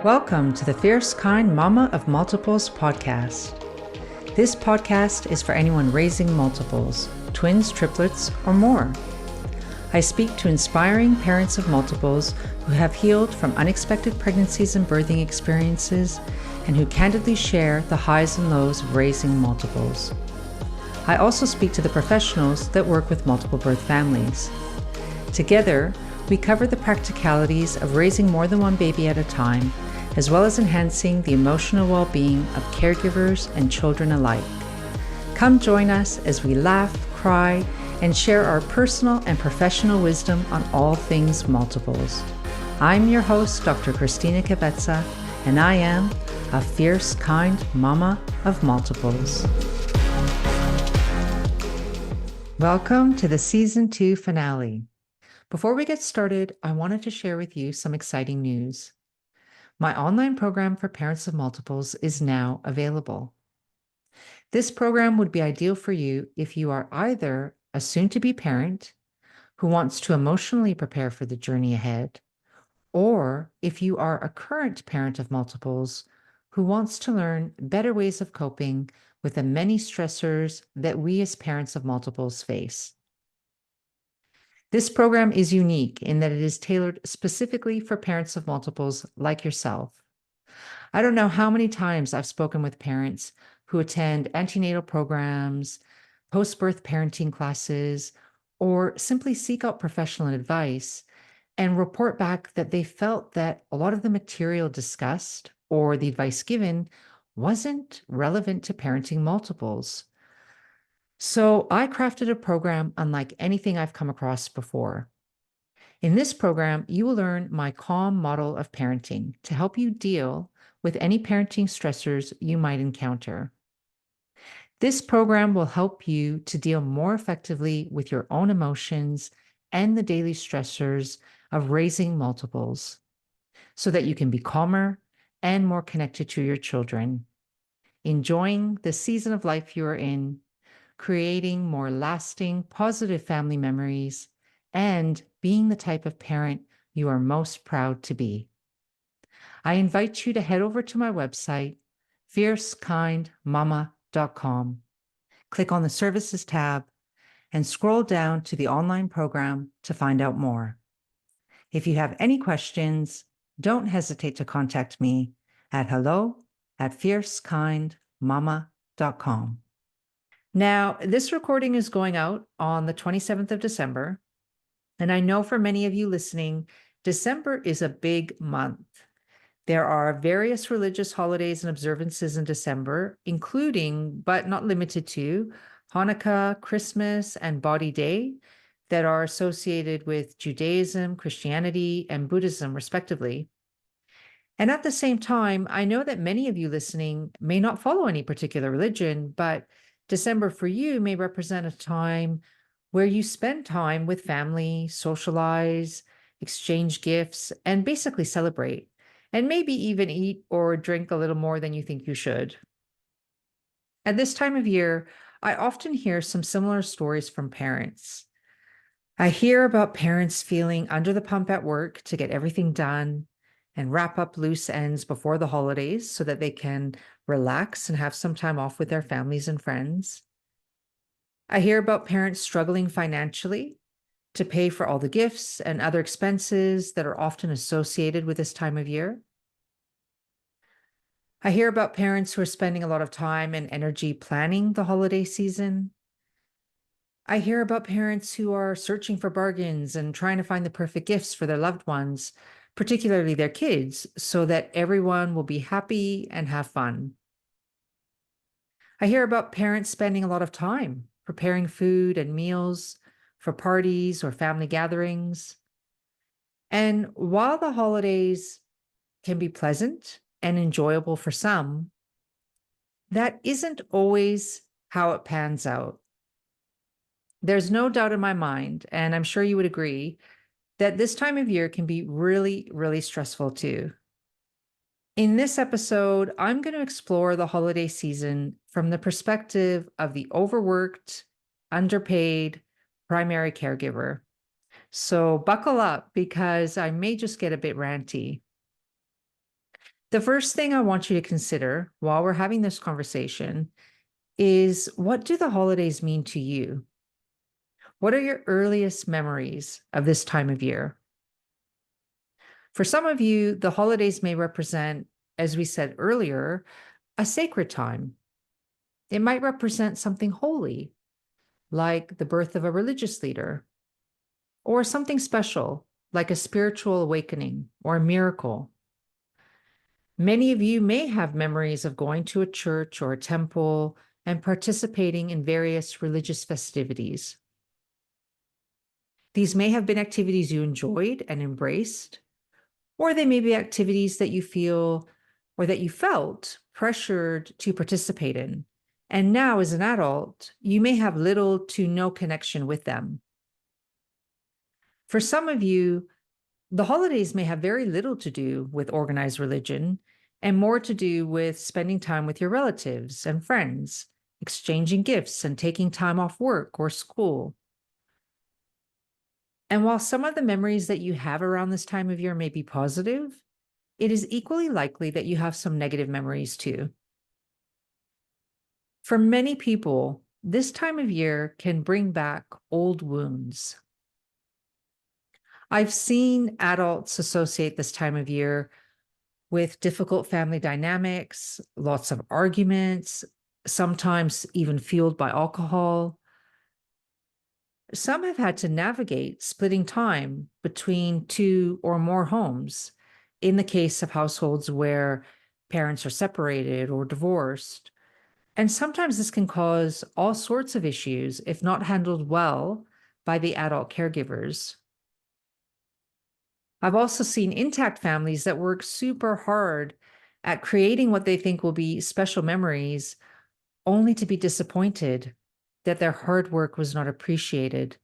Welcome to the Fierce Kind Mama of Multiples podcast. This podcast is for anyone raising multiples, twins, triplets, or more. I speak to inspiring parents of multiples who have healed from unexpected pregnancies and birthing experiences and who candidly share the highs and lows of raising multiples. I also speak to the professionals that work with multiple birth families. Together, we cover the practicalities of raising more than one baby at a time, as well as enhancing the emotional well-being of caregivers and children alike. Come join us as we laugh, cry, and share our personal and professional wisdom on all things multiples. I'm your host, Dr. Christina Kebetza, and I am a fierce, kind mama of multiples. Welcome to the Season 2 finale. Before we get started, I wanted to share with you some exciting news. My online program for parents of multiples is now available. This program would be ideal for you if you are either a soon-to-be parent who wants to emotionally prepare for the journey ahead, or if you are a current parent of multiples who wants to learn better ways of coping with the many stressors that we as parents of multiples face. This program is unique in that it is tailored specifically for parents of multiples like yourself. I don't know how many times I've spoken with parents who attend antenatal programs, post-birth parenting classes, or simply seek out professional advice and report back that they felt that a lot of the material discussed or the advice given wasn't relevant to parenting multiples. So I crafted a program unlike anything I've come across before. In this program, you will learn my calm model of parenting to help you deal with any parenting stressors you might encounter. This program will help you to deal more effectively with your own emotions and the daily stressors of raising multiples so that you can be calmer and more connected to your children, enjoying the season of life you are in, creating more lasting, positive family memories, and being the type of parent you are most proud to be. I invite you to head over to my website, fiercekindmama.com. Click on the Services tab and scroll down to the online program to find out more. If you have any questions, don't hesitate to contact me at hello@fiercekindmama.com. Now, this recording is going out on the 27th of December, and I know for many of you listening, December is a big month. There are various religious holidays and observances in December, including, but not limited to, Hanukkah, Christmas, and Body Day that are associated with Judaism, Christianity, and Buddhism, respectively. And at the same time, I know that many of you listening may not follow any particular religion, but December for you may represent a time where you spend time with family, socialize, exchange gifts, and basically celebrate, and maybe even eat or drink a little more than you think you should. At this time of year, I often hear some similar stories from parents. I hear about parents feeling under the pump at work to get everything done and wrap up loose ends before the holidays so that they can relax and have some time off with their families and friends. I hear about parents struggling financially to pay for all the gifts and other expenses that are often associated with this time of year. I hear about parents who are spending a lot of time and energy planning the holiday season. I hear about parents who are searching for bargains and trying to find the perfect gifts for their loved ones, particularly their kids, so that everyone will be happy and have fun. I hear about parents spending a lot of time preparing food and meals for parties or family gatherings. And while the holidays can be pleasant and enjoyable for some, that isn't always how it pans out. There's no doubt in my mind, and I'm sure you would agree, that this time of year can be really, really stressful too. In this episode, I'm going to explore the holiday season from the perspective of the overworked, underpaid primary caregiver. So buckle up because I may just get a bit ranty. The first thing I want you to consider while we're having this conversation is, what do the holidays mean to you? What are your earliest memories of this time of year? For some of you, the holidays may represent, as we said earlier, a sacred time. It might represent something holy, like the birth of a religious leader, or something special, like a spiritual awakening or a miracle. Many of you may have memories of going to a church or a temple and participating in various religious festivities. These may have been activities you enjoyed and embraced, or they may be activities that you feel or that you felt pressured to participate in. And now, as an adult, you may have little to no connection with them. For some of you, the holidays may have very little to do with organized religion and more to do with spending time with your relatives and friends, exchanging gifts and taking time off work or school. And while some of the memories that you have around this time of year may be positive, it is equally likely that you have some negative memories too. For many people, this time of year can bring back old wounds. I've seen adults associate this time of year with difficult family dynamics, lots of arguments, sometimes even fueled by alcohol. Some have had to navigate splitting time between two or more homes in the case of households where parents are separated or divorced. And sometimes this can cause all sorts of issues if not handled well by the adult caregivers. I've also seen intact families that work super hard at creating what they think will be special memories, only to be disappointed that their hard work was not appreciated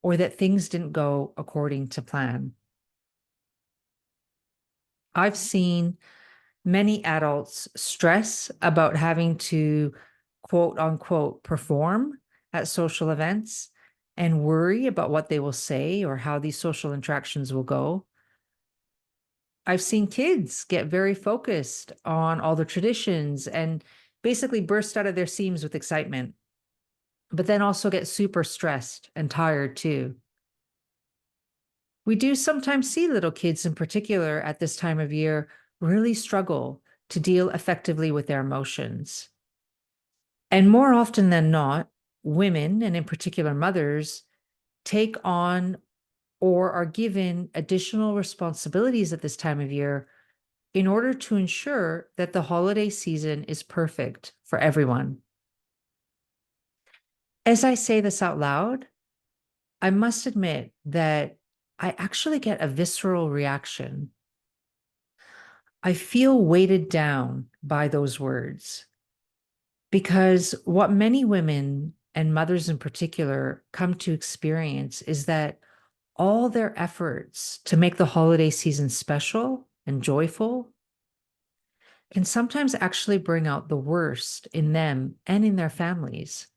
or that things didn't go according to plan. I've seen many adults stress about having to, quote unquote, perform at social events and worry about what they will say or how these social interactions will go. I've seen kids get very focused on all the traditions and basically burst out of their seams with excitement, but then also get super stressed and tired too. We do sometimes see little kids in particular at this time of year really struggle to deal effectively with their emotions. And more often than not, women, and in particular mothers, take on or are given additional responsibilities at this time of year in order to ensure that the holiday season is perfect for everyone. As I say this out loud, I must admit that I actually get a visceral reaction. I feel weighted down by those words because what many women and mothers in particular come to experience is that all their efforts to make the holiday season special and joyful can sometimes actually bring out the worst in them and in their families.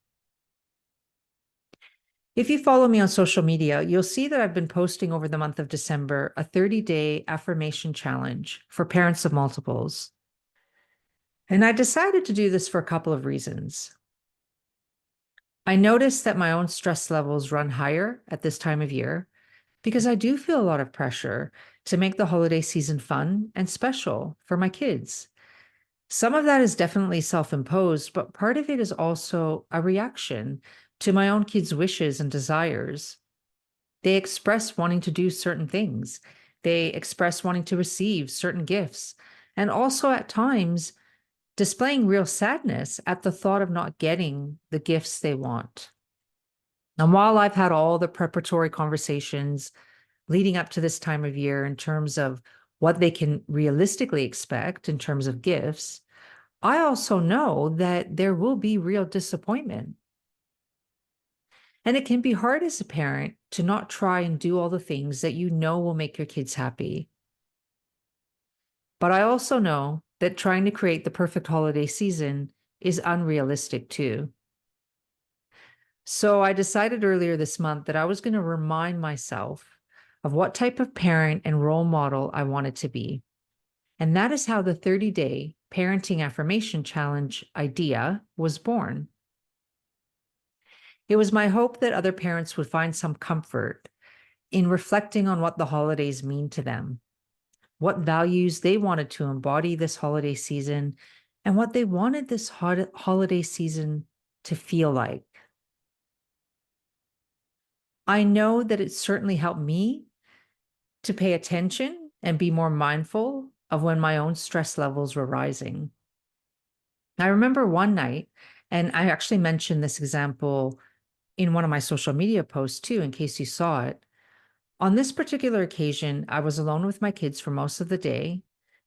If you follow me on social media, you'll see that I've been posting over the month of December a 30-day affirmation challenge for parents of multiples. And I decided to do this for a couple of reasons. I noticed that my own stress levels run higher at this time of year because I do feel a lot of pressure to make the holiday season fun and special for my kids. Some of that is definitely self-imposed, but part of it is also a reaction to my own kids' wishes and desires. They express wanting to do certain things. They express wanting to receive certain gifts, and also at times displaying real sadness at the thought of not getting the gifts they want. And while I've had all the preparatory conversations leading up to this time of year in terms of what they can realistically expect in terms of gifts, I also know that there will be real disappointment. And it can be hard as a parent to not try and do all the things that you know will make your kids happy. But I also know that trying to create the perfect holiday season is unrealistic too. So I decided earlier this month that I was going to remind myself of what type of parent and role model I wanted to be. And that is how the 30-day parenting affirmation challenge idea was born. It was my hope that other parents would find some comfort in reflecting on what the holidays mean to them, what values they wanted to embody this holiday season, and what they wanted this holiday season to feel like. I know that it certainly helped me to pay attention and be more mindful of when my own stress levels were rising. I remember one night, and I actually mentioned this example in one of my social media posts too, in case you saw it. On this particular occasion, I was alone with my kids for most of the day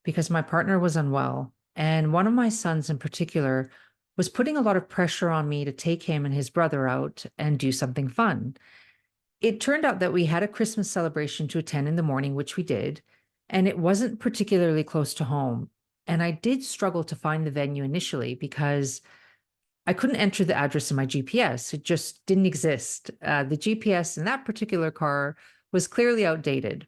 because my partner was unwell. And one of my sons in particular was putting a lot of pressure on me to take him and his brother out and do something fun. It turned out that we had a Christmas celebration to attend in the morning, which we did, and it wasn't particularly close to home. And I did struggle to find the venue initially because I couldn't enter the address in my GPS. It just didn't exist. The GPS in that particular car was clearly outdated.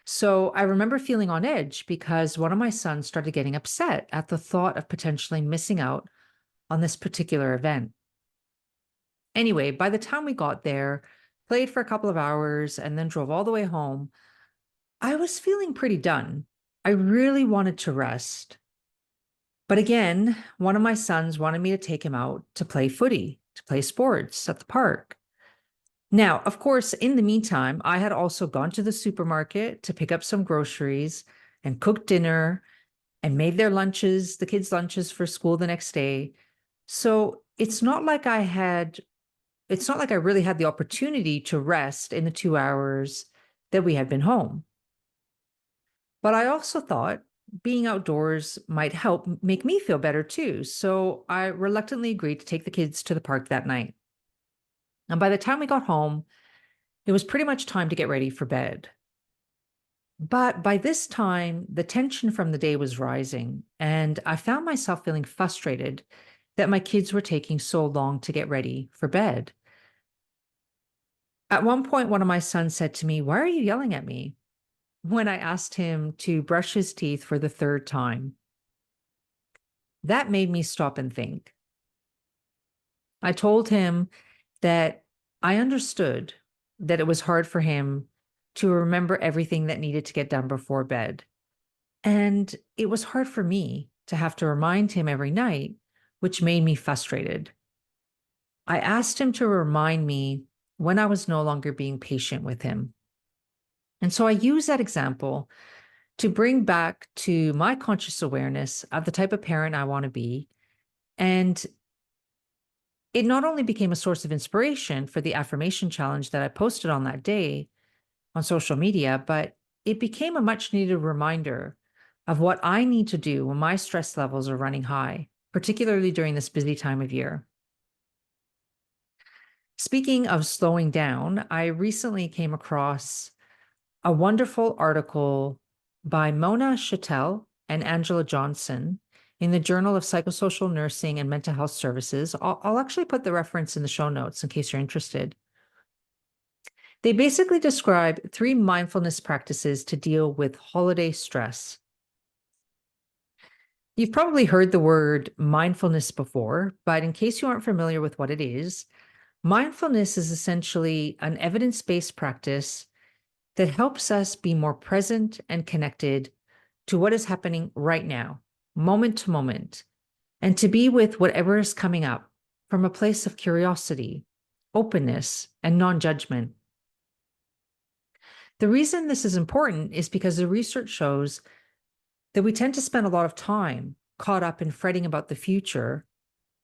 So I remember feeling on edge because one of my sons started getting upset at the thought of potentially missing out on this particular event. Anyway, by the time we got there, played for a couple of hours, and then drove all the way home, I was feeling pretty done. I really wanted to rest. But again, one of my sons wanted me to take him out to play footy, to play sports at the park. Now, of course, in the meantime, I had also gone to the supermarket to pick up some groceries and cooked dinner and made their lunches, the kids' lunches for school the next day. So it's not like I really had the opportunity to rest in the 2 hours that we had been home. But I also thought being outdoors might help make me feel better too. So I reluctantly agreed to take the kids to the park that night. And by the time we got home, it was pretty much time to get ready for bed. But by this time, the tension from the day was rising, and I found myself feeling frustrated that my kids were taking so long to get ready for bed. At one point, one of my sons said to me, "Why are you yelling at me?" When I asked him to brush his teeth for the third time. That made me stop and think. I told him that I understood that it was hard for him to remember everything that needed to get done before bed. And it was hard for me to have to remind him every night, which made me frustrated. I asked him to remind me when I was no longer being patient with him. And so I use that example to bring back to my conscious awareness of the type of parent I want to be. And it not only became a source of inspiration for the affirmation challenge that I posted on that day on social media, but it became a much needed reminder of what I need to do when my stress levels are running high, particularly during this busy time of year. Speaking of slowing down, I recently came across a wonderful article by Mona Shattell and Angela Johnson in the Journal of Psychosocial Nursing and Mental Health Services. I'll actually put the reference in the show notes in case you're interested. They basically describe 3 mindfulness practices to deal with holiday stress. You've probably heard the word mindfulness before, but in case you aren't familiar with what it is, mindfulness is essentially an evidence-based practice that helps us be more present and connected to what is happening right now, moment to moment, and to be with whatever is coming up from a place of curiosity, openness, and non-judgment. The reason this is important is because the research shows that we tend to spend a lot of time caught up in fretting about the future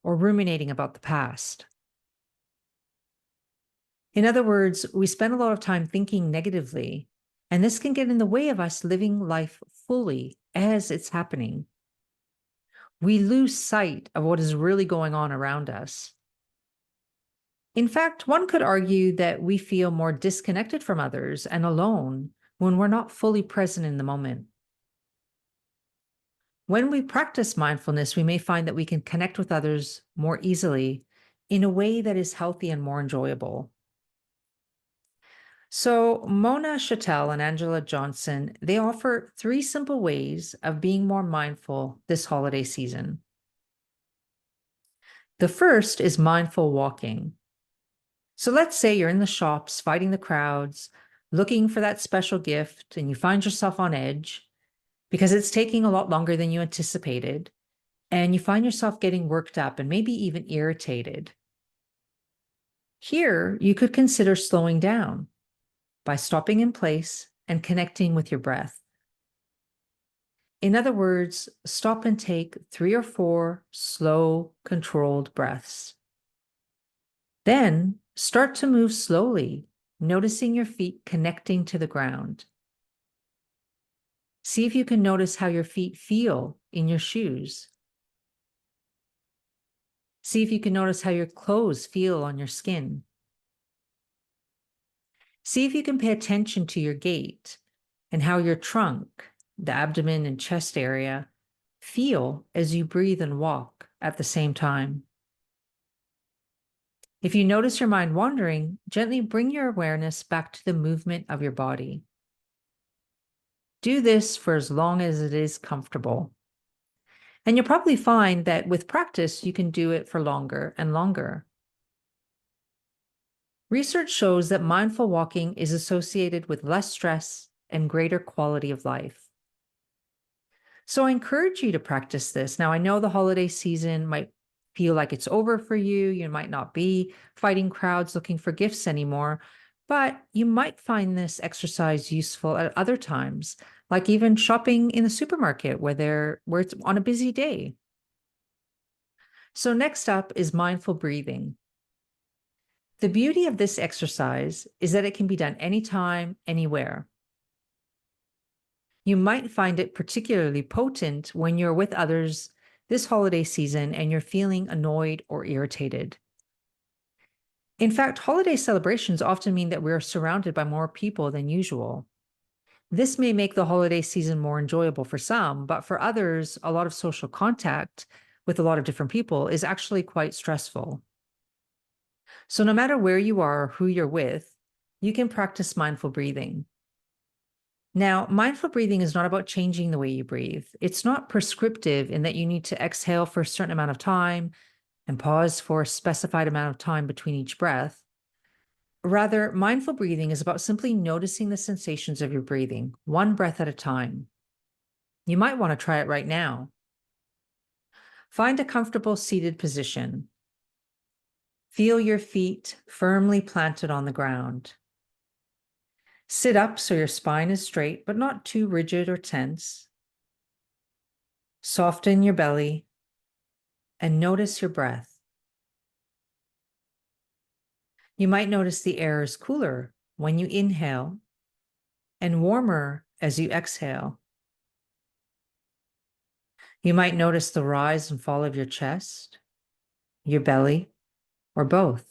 or ruminating about the past. In other words, we spend a lot of time thinking negatively, and this can get in the way of us living life fully as it's happening. We lose sight of what is really going on around us. In fact, one could argue that we feel more disconnected from others and alone when we're not fully present in the moment. When we practice mindfulness, we may find that we can connect with others more easily in a way that is healthy and more enjoyable. So, Mona Shattell and Angela Johnson, they offer three simple ways of being more mindful this holiday season. The first is mindful walking. So let's say you're in the shops, fighting the crowds, looking for that special gift, and you find yourself on edge because it's taking a lot longer than you anticipated, and you find yourself getting worked up and maybe even irritated. Here, you could consider slowing down by stopping in place and connecting with your breath. In other words, stop and take 3 or 4 slow, controlled breaths. Then start to move slowly, noticing your feet connecting to the ground. See if you can notice how your feet feel in your shoes. See if you can notice how your clothes feel on your skin. See if you can pay attention to your gait and how your trunk, the abdomen and chest area, feel as you breathe and walk at the same time. If you notice your mind wandering, gently bring your awareness back to the movement of your body. Do this for as long as it is comfortable. And you'll probably find that with practice, you can do it for longer and longer. Research shows that mindful walking is associated with less stress and greater quality of life. So I encourage you to practice this. Now, I know the holiday season might feel like it's over for you. You might not be fighting crowds looking for gifts anymore, but you might find this exercise useful at other times, like even shopping in the supermarket where it's on a busy day. So next up is mindful breathing. The beauty of this exercise is that it can be done anytime, anywhere. You might find it particularly potent when you're with others this holiday season and you're feeling annoyed or irritated. In fact, holiday celebrations often mean that we're surrounded by more people than usual. This may make the holiday season more enjoyable for some, but for others, a lot of social contact with a lot of different people is actually quite stressful. So, no matter where you are or who you're with, you can practice mindful breathing. Now, mindful breathing is not about changing the way you breathe. It's not prescriptive in that you need to exhale for a certain amount of time and pause for a specified amount of time between each breath. Rather, mindful breathing is about simply noticing the sensations of your breathing, one breath at a time. You might want to try it right now. Find a comfortable seated position. Feel your feet firmly planted on the ground. Sit up so your spine is straight, but not too rigid or tense. Soften your belly and notice your breath. You might notice the air is cooler when you inhale and warmer as you exhale. You might notice the rise and fall of your chest, your belly, or both.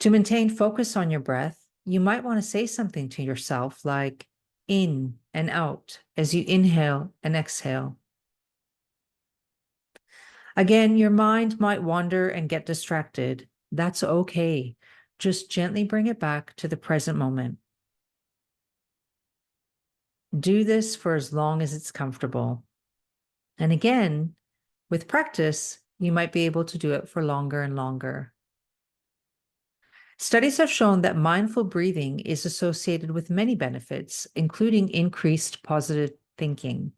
To maintain focus on your breath, you might want to say something to yourself like in and out as you inhale and exhale. Again, your mind might wander and get distracted. That's okay. Just gently bring it back to the present moment. Do this for as long as it's comfortable. And again, with practice, you might be able to do it for longer and longer. Studies have shown that mindful breathing is associated with many benefits, including increased positive thinking.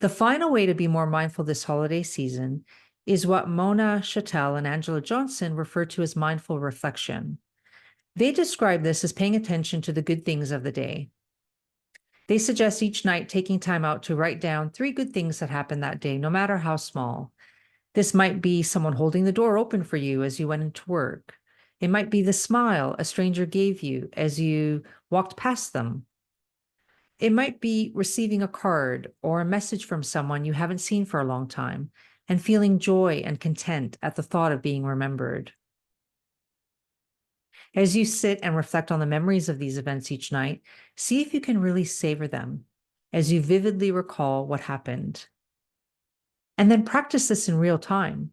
The final way to be more mindful this holiday season is what Mona Shattell and Angela Johnson refer to as mindful reflection. They describe this as paying attention to the good things of the day. They suggest each night taking time out to write down 3 good things that happened that day, no matter how small. This might be someone holding the door open for you as you went into work. It might be the smile a stranger gave you as you walked past them. It might be receiving a card or a message from someone you haven't seen for a long time and feeling joy and content at the thought of being remembered. As you sit and reflect on the memories of these events each night, see if you can really savor them as you vividly recall what happened. And then practice this in real time.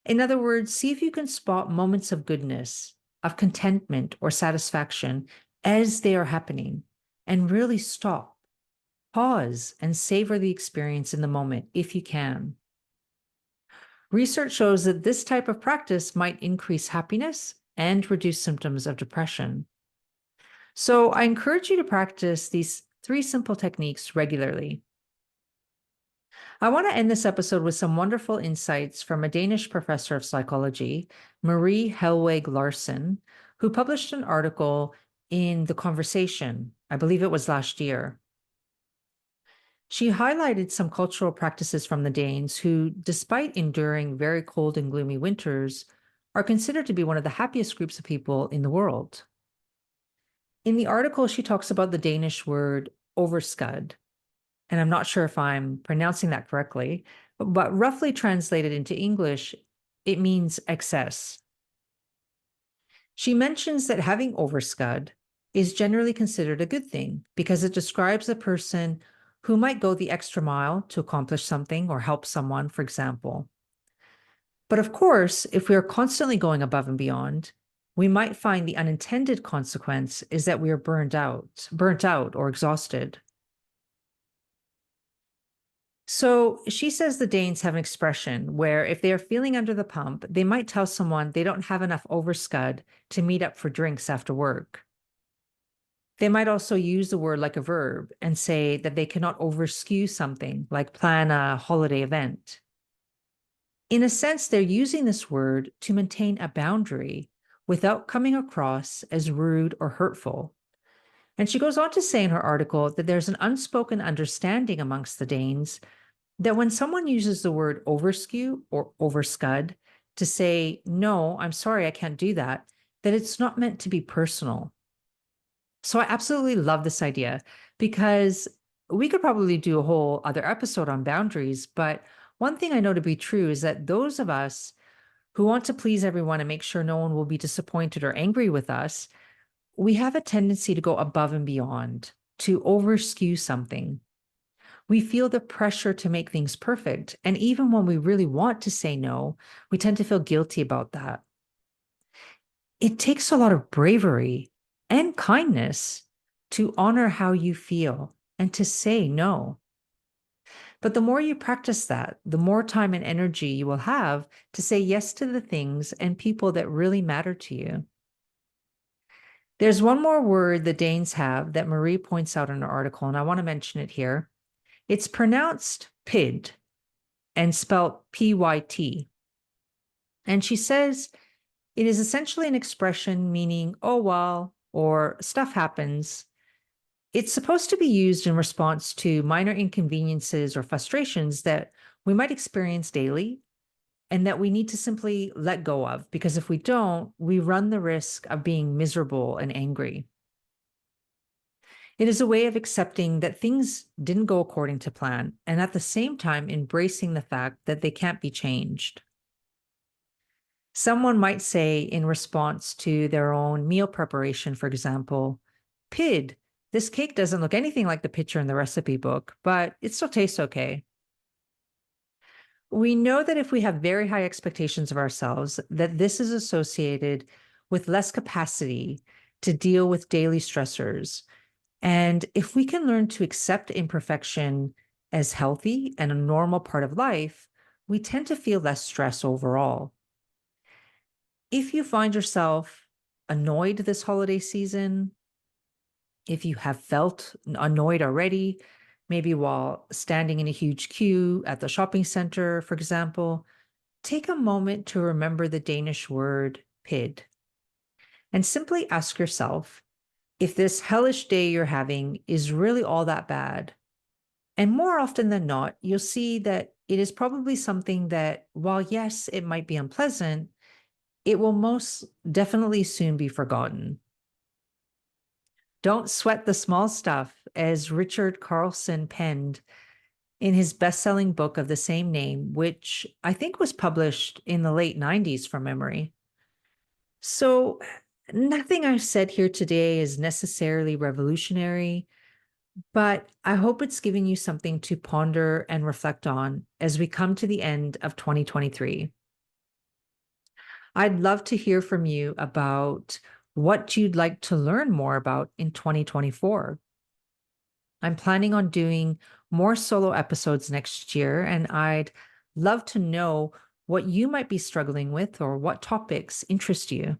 In other words, see if you can spot moments of goodness, of contentment or satisfaction as they are happening, and really stop, pause, and savor the experience in the moment if you can. Research shows that this type of practice might increase happiness and reduce symptoms of depression. So I encourage you to practice these 3 simple techniques regularly. I want to end this episode with some wonderful insights from a Danish professor of psychology, Marie Helweg-Larsen, who published an article in The Conversation, I believe it was last year. She highlighted some cultural practices from the Danes who, despite enduring very cold and gloomy winters, are considered to be one of the happiest groups of people in the world. In the article, she talks about the Danish word overskud, and I'm not sure if I'm pronouncing that correctly, but roughly translated into English, it means excess. She mentions that having overskud is generally considered a good thing because it describes a person who might go the extra mile to accomplish something or help someone, for example. But of course, if we are constantly going above and beyond, we might find the unintended consequence is that we are burnt out or exhausted. So she says the Danes have an expression where if they are feeling under the pump, they might tell someone they don't have enough overskud to meet up for drinks after work. They might also use the word like a verb and say that they cannot overskew something, like plan a holiday event. In a sense, they're using this word to maintain a boundary without coming across as rude or hurtful. And she goes on to say in her article that there's an unspoken understanding amongst the Danes that when someone uses the word overskew or overscud to say, no, I'm sorry, I can't do that, that it's not meant to be personal. So I absolutely love this idea because we could probably do a whole other episode on boundaries. But one thing I know to be true is that those of us who want to please everyone and make sure no one will be disappointed or angry with us, we have a tendency to go above and beyond, to overskew something. We feel the pressure to make things perfect. And even when we really want to say no, we tend to feel guilty about that. It takes a lot of bravery and kindness to honor how you feel and to say no. But the more you practice that, the more time and energy you will have to say yes to the things and people that really matter to you. There's one more word the Danes have that Marie points out in her article, and I want to mention it here. It's pronounced PID and spelled PYT. And she says it is essentially an expression meaning, oh, well, or stuff happens. It's supposed to be used in response to minor inconveniences or frustrations that we might experience daily and that we need to simply let go of, because if we don't, we run the risk of being miserable and angry. It is a way of accepting that things didn't go according to plan and at the same time embracing the fact that they can't be changed. Someone might say in response to their own meal preparation, for example, PID, this cake doesn't look anything like the picture in the recipe book, but it still tastes okay. We know that if we have very high expectations of ourselves, that this is associated with less capacity to deal with daily stressors. And if we can learn to accept imperfection as healthy and a normal part of life, we tend to feel less stress overall. If you find yourself annoyed this holiday season, if you have felt annoyed already, maybe while standing in a huge queue at the shopping center, for example, take a moment to remember the Danish word PID and simply ask yourself if this hellish day you're having is really all that bad. And more often than not, you'll see that it is probably something that, while yes, it might be unpleasant, it will most definitely soon be forgotten. Don't sweat the small stuff, as Richard Carlson penned in his best-selling book of the same name, which I think was published in the late 90s from memory. So nothing I've said here today is necessarily revolutionary, but I hope it's giving you something to ponder and reflect on as we come to the end of 2023. I'd love to hear from you about what you'd like to learn more about in 2024. I'm planning on doing more solo episodes next year, and I'd love to know what you might be struggling with or what topics interest you.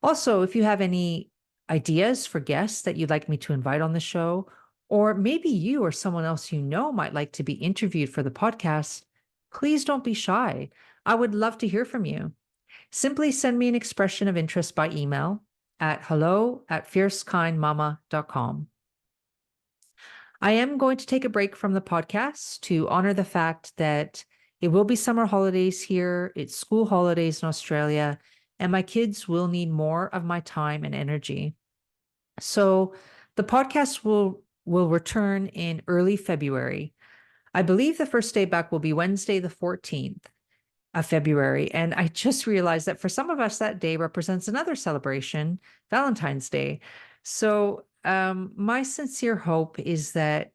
Also, if you have any ideas for guests that you'd like me to invite on the show, or maybe you or someone else you know might like to be interviewed for the podcast, please don't be shy. I would love to hear from you. Simply send me an expression of interest by email at hello@fiercekindmama.com. I am going to take a break from the podcast to honor the fact that it will be summer holidays here, it's school holidays in Australia, and my kids will need more of my time and energy. So the podcast will return in early February. I believe the first day back will be Wednesday, the 14th of February. And I just realized that for some of us, that day represents another celebration, Valentine's Day. So my sincere hope is that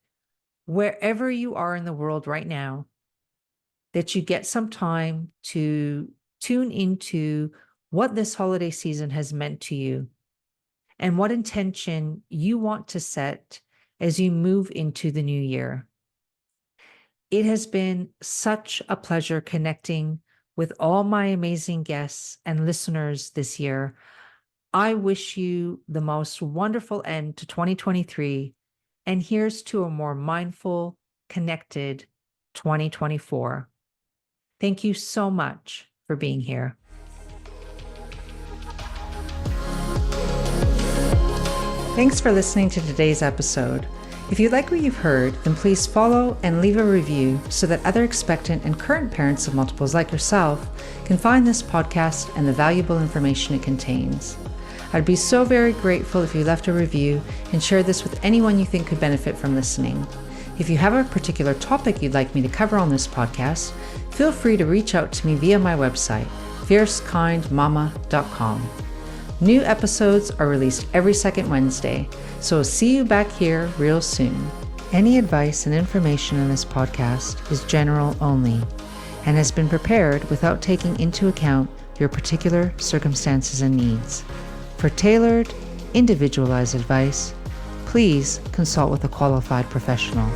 wherever you are in the world right now, that you get some time to tune into what this holiday season has meant to you and what intention you want to set as you move into the new year. It has been such a pleasure connecting with all my amazing guests and listeners this year. I wish you the most wonderful end to 2023, and here's to a more mindful, connected 2024. Thank you so much for being here. Thanks for listening to today's episode. If you like what you've heard, then please follow and leave a review so that other expectant and current parents of multiples like yourself can find this podcast and the valuable information it contains. I'd be so very grateful if you left a review and shared this with anyone you think could benefit from listening. If you have a particular topic you'd like me to cover on this podcast, feel free to reach out to me via my website, fiercekindmama.com. New episodes are released every second Wednesday, so I'll see you back here real soon. Any advice and information in this podcast is general only and has been prepared without taking into account your particular circumstances and needs. For tailored, individualized advice, please consult with a qualified professional.